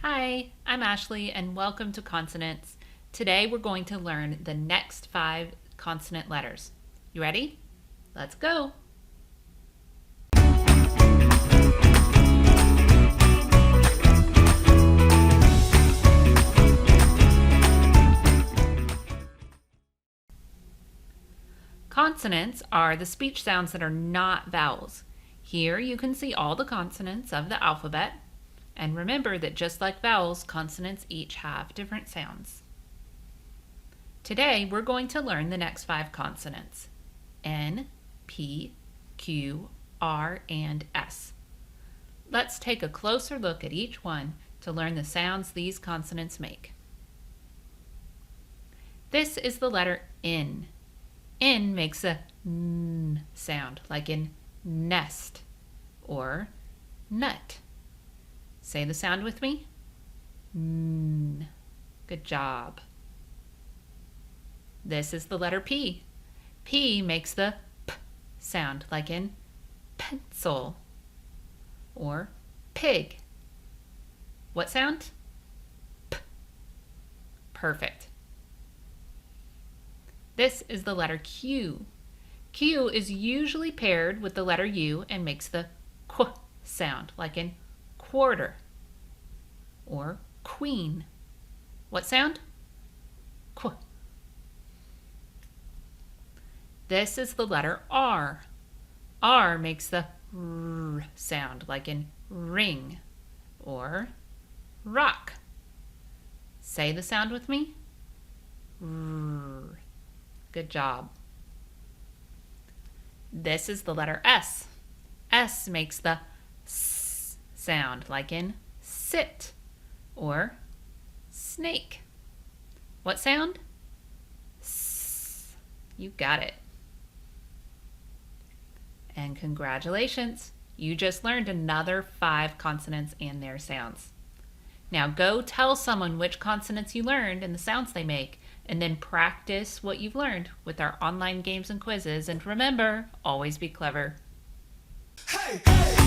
Hi, I'm Ashley and welcome to Consonants. Today we're going to learn the next 5 consonant letters. You ready? Let's go! Consonants are the speech sounds that are not vowels. Here you can see all the consonants of the alphabet. And remember that just like vowels, consonants each have different sounds. Today, we're going to learn the next 5 consonants: N, P, Q, R, and S. Let's take a closer look at each one to learn the sounds these consonants make. This is the letter N. N makes a N sound, like in nest or nut. Say the sound with me. N. Good job. This is the letter P. P makes the P sound, like in pencil or pig. What sound? P. Perfect. This is the letter Q. Q is usually paired with the letter U and makes the Q sound, like in quarter or queen. What sound? Qu. This is the letter R. R makes the R sound, like in ring or rock. Say the sound with me. R. Good job. This is the letter S. S makes the S sound, like in sit or snake. What sound? S. You got it. And congratulations, you just learned another 5 consonants and their sounds. Now go tell someone which consonants you learned and the sounds they make, and then practice what you've learned with our online games and quizzes. And remember, always be clever. Hey, hey!